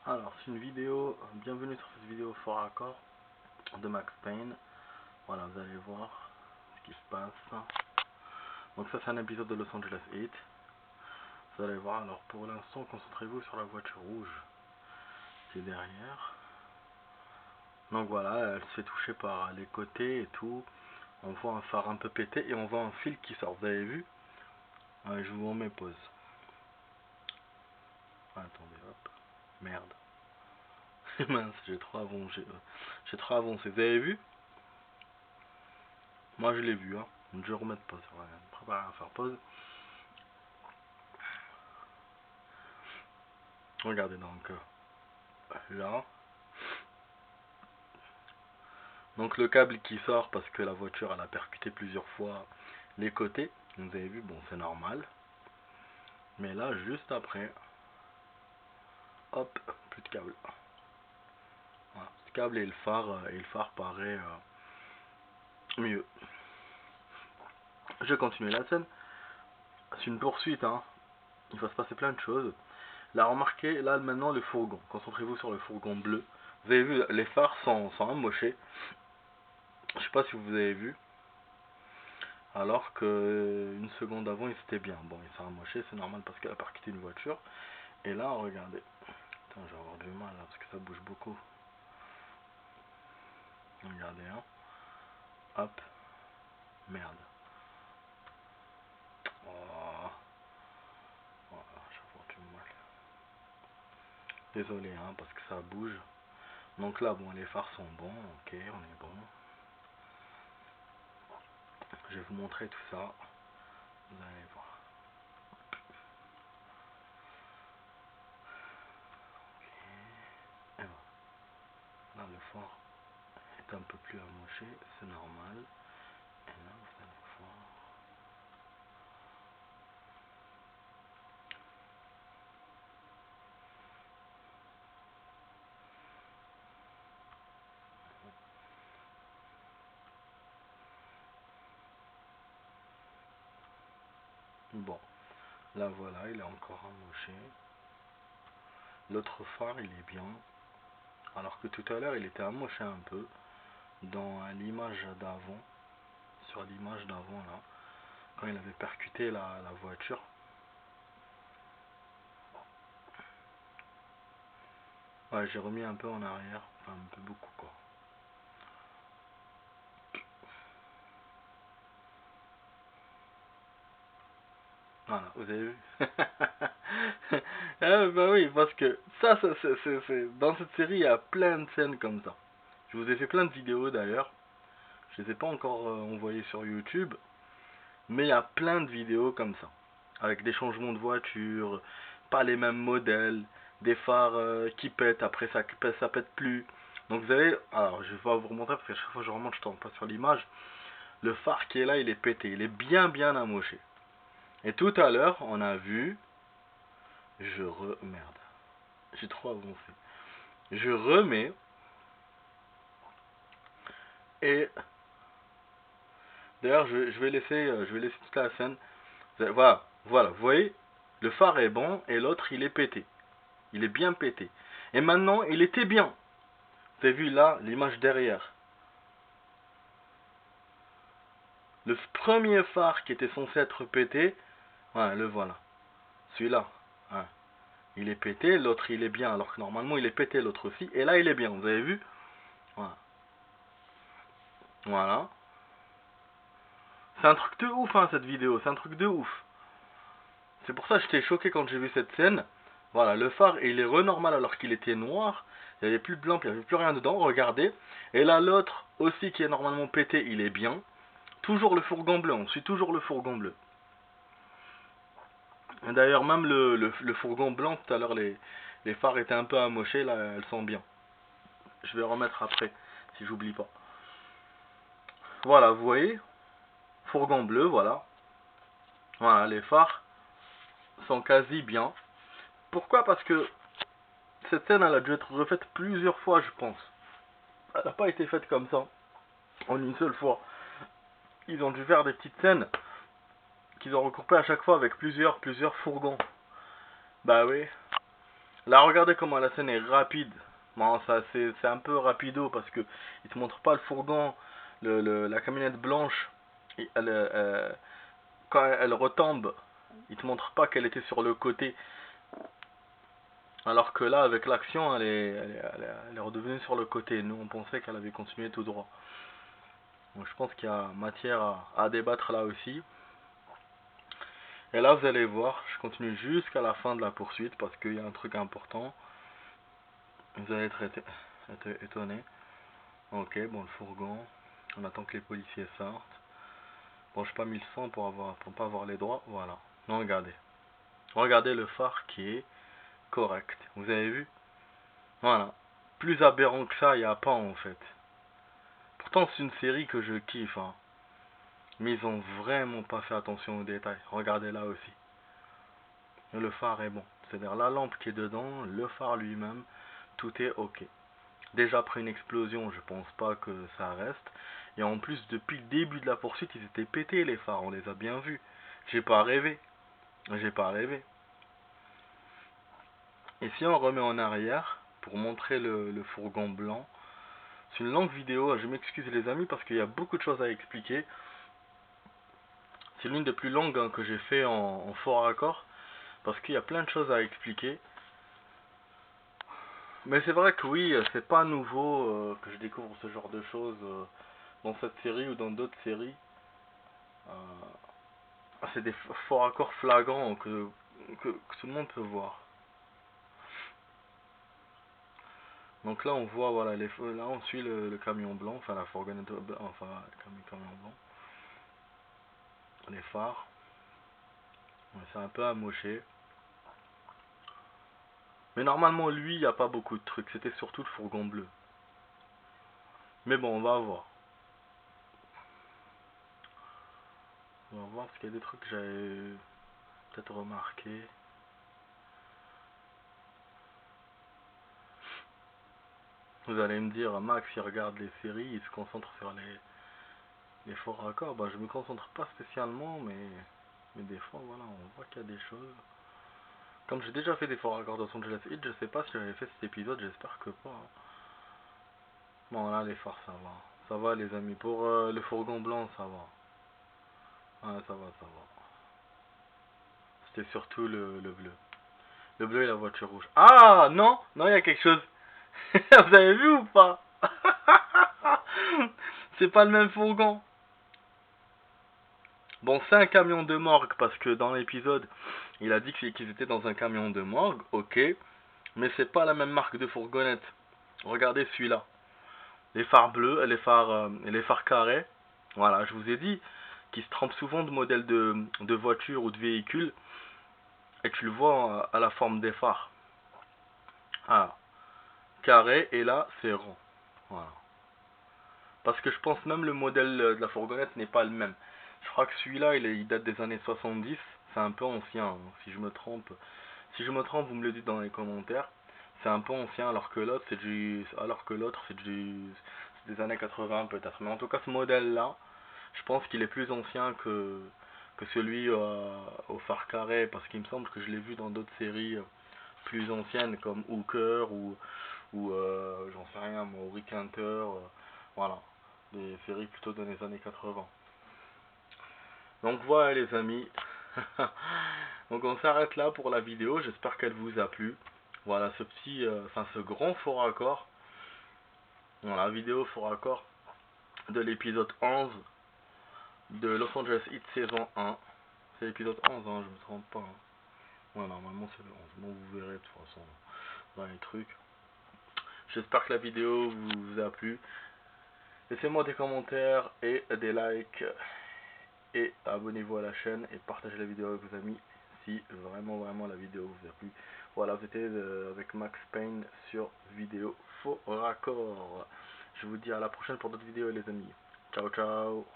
Alors, c'est une vidéo, bienvenue sur cette vidéo fort accord de Max Payne. Voilà, vous allez voir ce qui se passe. Donc ça c'est un épisode de Los Angeles Heat. Vous allez voir, alors pour l'instant, concentrez-vous sur la voiture rouge qui est derrière. Donc voilà, elle se fait toucher par les côtés et tout. On voit un phare un peu pété et on voit un fil qui sort, vous avez vu? Je vous remets pause. Attendez, hop. Merde. Mince, j'ai trop avancé. J'ai trop avancé. Vous avez vu? Moi je l'ai vu, hein. Je vais remettre pause. Ouais, préparer à faire pause. Regardez donc là. Donc le câble qui sort parce que la voiture elle a percuté plusieurs fois les côtés. Vous avez vu, bon c'est normal. Mais là juste après, hop, plus de câble. Voilà, ce câble et le phare paraît mieux. Je vais continuer la scène. C'est une poursuite, hein. Il va se passer plein de choses. Là remarquez, là maintenant le fourgon. Concentrez-vous sur le fourgon bleu. Vous avez vu, les phares sont amochés. Je sais pas si vous avez vu. Alors que une seconde avant il était bien. Bon, il s'est amoché, c'est normal parce qu'elle a percuté une voiture. Et là, regardez. Attends, je vais avoir du mal là parce que ça bouge beaucoup. Regardez, hein. Hop. Merde. Oh. Voilà, je vais avoir du mal. Désolé, hein, parce que ça bouge. Donc là, bon, les phares sont bons. Ok, on est bon. Je vais vous montrer tout ça. Vous allez voir. Ok. Et voilà. Là, le phare est un peu plus amoché. C'est normal. Et là, vous allez voir. Bon. Là, voilà, il est encore amoché. L'autre phare, il est bien. Alors que tout à l'heure, il était amoché un peu. Dans l'image d'avant. Sur l'image d'avant, là. Quand il avait percuté la voiture. Ouais, j'ai remis un peu en arrière. Enfin, un peu beaucoup, quoi. Voilà, vous avez vu. Ah, bah oui, parce que ça dans cette série, il y a plein de scènes comme ça. Je vous ai fait plein de vidéos d'ailleurs. Je les ai pas encore envoyées sur YouTube. Mais il y a plein de vidéos comme ça. Avec des changements de voiture, pas les mêmes modèles, des phares qui pètent, après ça pète plus. Donc vous avez, alors je vais pas vous remontrer parce qu'à chaque fois que je remonte, je tombe pas sur l'image. Le phare qui est là, il est pété, il est bien amoché. Et tout à l'heure, on a vu, merde, j'ai trop avancé. Je remets et d'ailleurs je vais laisser toute la scène. Voilà, vous voyez, le phare est bon et l'autre il est pété. Il est bien pété. Et maintenant, il était bien. Vous avez vu là, l'image derrière. Le premier phare qui était censé être pété, ouais, le voilà. Celui-là, ouais, il est pété, l'autre il est bien, alors que normalement il est pété l'autre aussi. Et là, il est bien, vous avez vu? Voilà. Voilà. C'est un truc de ouf, hein, cette vidéo. C'est un truc de ouf. C'est pour ça que j'étais choqué quand j'ai vu cette scène. Voilà, le phare, il est renormal alors qu'il était noir. Il n'y avait plus de blanc, il n'y avait plus rien dedans. Regardez. Et là, l'autre aussi qui est normalement pété, il est bien. Toujours le fourgon bleu, on suit toujours le fourgon bleu. D'ailleurs, même le fourgon blanc, tout à l'heure, les phares étaient un peu amochés, là, elles sont bien. Je vais remettre après, si j'oublie pas. Voilà, vous voyez, fourgon bleu, voilà. Voilà, les phares sont quasi bien. Pourquoi? Parce que cette scène, elle a dû être refaite plusieurs fois, je pense. Elle n'a pas été faite comme ça, en une seule fois. Ils ont dû faire des petites scènes qu'ils ont recoupées à chaque fois avec plusieurs fourgons. Bah oui. Là, regardez comment la scène est rapide. Bon, ça, c'est un peu rapido parce que il te montre pas le fourgon, la camionnette blanche. Quand elle retombe, il te montre pas qu'elle était sur le côté. Alors que là, avec l'action, elle est redevenue sur le côté. Nous, on pensait qu'elle avait continué tout droit. Donc, je pense qu'il y a matière à débattre là aussi. Et là, vous allez voir, je continue jusqu'à la fin de la poursuite parce qu'il y a un truc important. Vous allez être étonné. Ok, bon, le fourgon. On attend que les policiers sortent. Bon, je n'ai pas mis le son pour pas avoir les droits. Voilà. Non, regardez. Regardez le phare qui est correct. Vous avez vu? Voilà. Plus aberrant que ça, il n'y a pas en fait. Pourtant, c'est une série que je kiffe. Hein. Mais ils ont vraiment pas fait attention aux détails. Regardez là aussi. Le phare est bon. C'est-à-dire la lampe qui est dedans, le phare lui-même, tout est ok. Déjà après une explosion, je pense pas que ça reste. Et en plus, depuis le début de la poursuite, ils étaient pétés les phares, on les a bien vus. J'ai pas rêvé. J'ai pas rêvé. Et si on remet en arrière, pour montrer le fourgon blanc, c'est une longue vidéo, je m'excuse les amis parce qu'il y a beaucoup de choses à expliquer. C'est l'une des plus longues hein, que j'ai fait en fort raccord, parce qu'il y a plein de choses à expliquer. Mais c'est vrai que oui, c'est pas nouveau que je découvre ce genre de choses dans cette série ou dans d'autres séries. C'est des forts raccords flagrants que tout le monde peut voir. Donc là on voit voilà là on suit le camion blanc, enfin la fourgonnette enfin le camion blanc. Les phares. Ouais, c'est un peu amoché. Mais normalement lui il n'y a pas beaucoup de trucs, c'était surtout le fourgon bleu. Mais bon on va voir. On va voir parce qu'il y a des trucs que j'avais peut-être remarqué. Vous allez me dire, Max, il regarde les séries, il se concentre sur les forts raccords. Bah, je me concentre pas spécialement, mais des fois, voilà, on voit qu'il y a des choses. Comme j'ai déjà fait des forts raccords dans Los Angeles Heat, je sais pas si j'avais fait cet épisode, j'espère que pas. Bon, là, les phares, ça va. Ça va, les amis. Pour le fourgon blanc, ça va. Ouais, ça va, ça va. C'était surtout le bleu. Le bleu et la voiture rouge. Ah, non, non, il y a quelque chose. Vous avez vu ou pas? C'est pas le même fourgon. Bon, c'est un camion de morgue parce que dans l'épisode, il a dit qu'ils étaient dans un camion de morgue, ok, mais c'est pas la même marque de fourgonnette. Regardez celui-là. Les phares bleus, les phares carrés. Voilà, je vous ai dit qu'ils se trompent souvent de modèle de voiture ou de véhicule et tu le vois à la forme des phares. Ah, carré et là c'est rond. Voilà. Parce que je pense même le modèle de la fourgonnette n'est pas le même. Je crois que celui-là, il date des années 70. C'est un peu ancien, hein. Si je me trompe, vous me le dites dans les commentaires. C'est un peu ancien, c'est des années 80 peut-être. Mais en tout cas, ce modèle-là, je pense qu'il est plus ancien que celui au phare carré, parce qu'il me semble que je l'ai vu dans d'autres séries plus anciennes comme Hooker ou j'en sais rien, moi, Rick Hunter, voilà, des séries plutôt dans les années 80. Donc voilà les amis, donc on s'arrête là pour la vidéo, j'espère qu'elle vous a plu. Voilà ce grand faux raccord, voilà, vidéo faux raccord de l'épisode 11 de Los Angeles Heat saison 1. C'est l'épisode 11, hein, je me trompe pas. Hein. Ouais, normalement c'est le 11, bon vous verrez de toute façon dans les trucs. J'espère que la vidéo vous a plu. Laissez-moi des commentaires et des likes et abonnez-vous à la chaîne et partagez la vidéo avec vos amis si vraiment la vidéo vous a plu. Voilà, vous étiez avec Max Payne sur vidéo faux raccord. Je vous dis à la prochaine pour d'autres vidéos les amis. Ciao ciao.